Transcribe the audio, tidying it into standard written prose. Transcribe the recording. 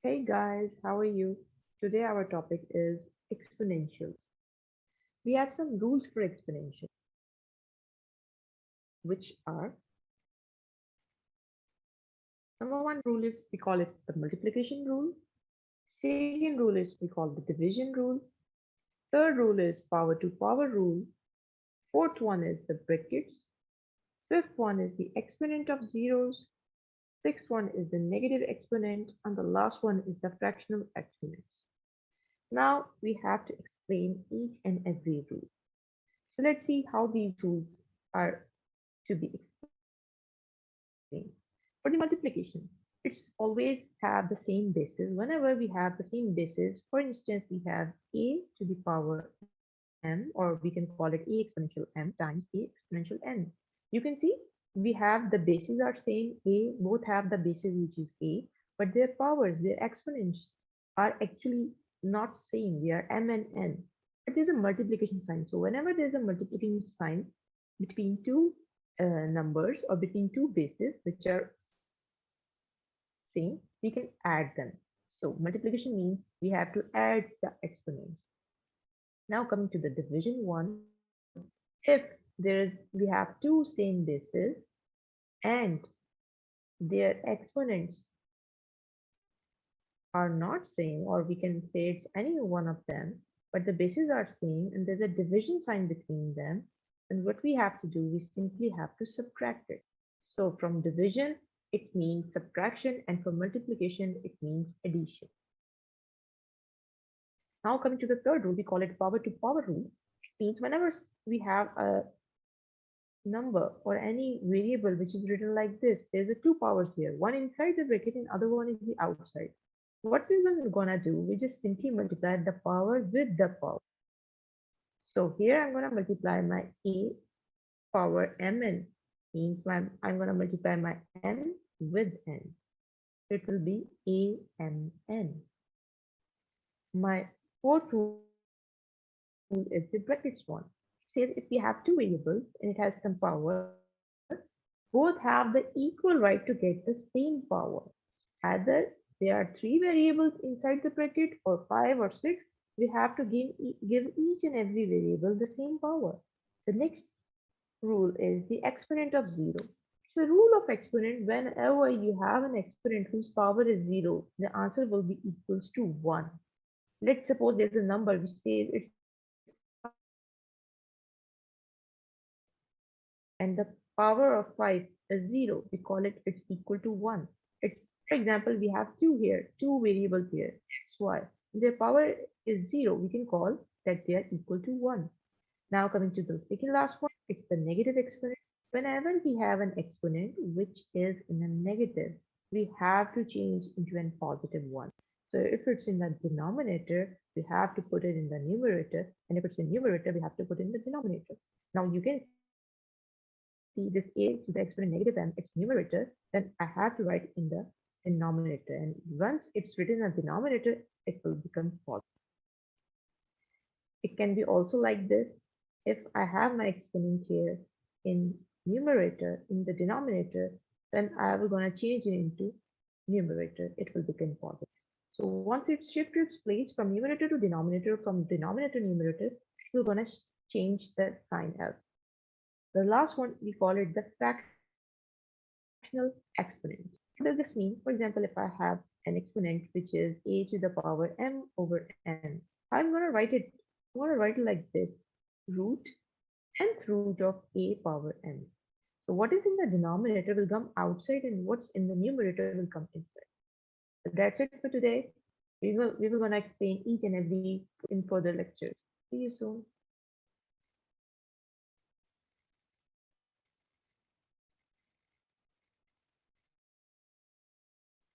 Hey guys, how are you? Today our topic is exponentials. We have some rules for exponential, which are number one rule is we call it the multiplication rule. Second rule is we call the division rule. Third rule is power to power rule. Fourth one is the brackets. Fifth one is the exponent of zeros. Sixth one is the negative exponent. And the last one is the fractional exponents. Now we have to explain each and every rule. So let's see how these rules are to be explained. For the multiplication, it's always have the same basis. Whenever we have the same basis, for instance, we have a to the power m, or we can call it a exponential m times a exponential n. You can see we have the bases are same, a, both have the basis which is a, but their powers, their exponents are actually not same. They are m and n. But there's a multiplication sign. So whenever there's a multiplication sign between two numbers or between two bases which are same, we can add them. So multiplication means we have to add the exponents. Now coming to the division one, if we have two same bases and their exponents are not same, or we can say it's any one of them, but the bases are same and there's a division sign between them, and what we have to do, we simply have to subtract it. So from division, it means subtraction, and for multiplication, it means addition. Now coming to the third rule, we call it power to power rule. It means whenever we have a number or any variable which is written like this, there's a two powers here, one inside the bracket and other one is the outside. What we're gonna do, we just simply multiply the power with the power. So here I'm gonna multiply my a power mn, means I'm gonna multiply my m with n. It will be amn. My fourth rule is the brackets one. Says if we have two variables and it has some power, both have the equal right to get the same power. Either there are three variables inside the bracket or five or six, we have to give each and every variable the same power. The next rule is the exponent of zero. It's the rule of exponent. Whenever you have an exponent whose power is zero, the answer will be equals to 1. Let's suppose there's a number which says its power is 5 and the power of 5 is 0. We call it it's equal to 1. It's, for example, we have two variables here, x, y. Their power is 0. We can call that they are equal to 1. Now coming to the second last one, it's the negative exponent. Whenever we have an exponent which is in a negative, we have to change into a positive one. So if it's in the denominator, we have to put it in the numerator, and if it's in numerator, we have to put it in the denominator. Now you can see this a to the exponent negative m, it's numerator, then I have to write in the denominator, and once it's written in the denominator, it will become positive. It can be also like this. If I have my exponent here in numerator, in the denominator, then I will gonna change it into numerator. It will become positive. So once it shifts its place from numerator to denominator, from denominator to numerator, we're gonna change the sign out. The last one, we call it the fractional exponent. What does this mean? For example, if I have an exponent which is a to the power m over n, I'm gonna write it like this: root nth root of a power n. So what is in the denominator will come outside, and what's in the numerator will come inside. So that's it for today. We will gonna explain each and every in further lectures. See you soon.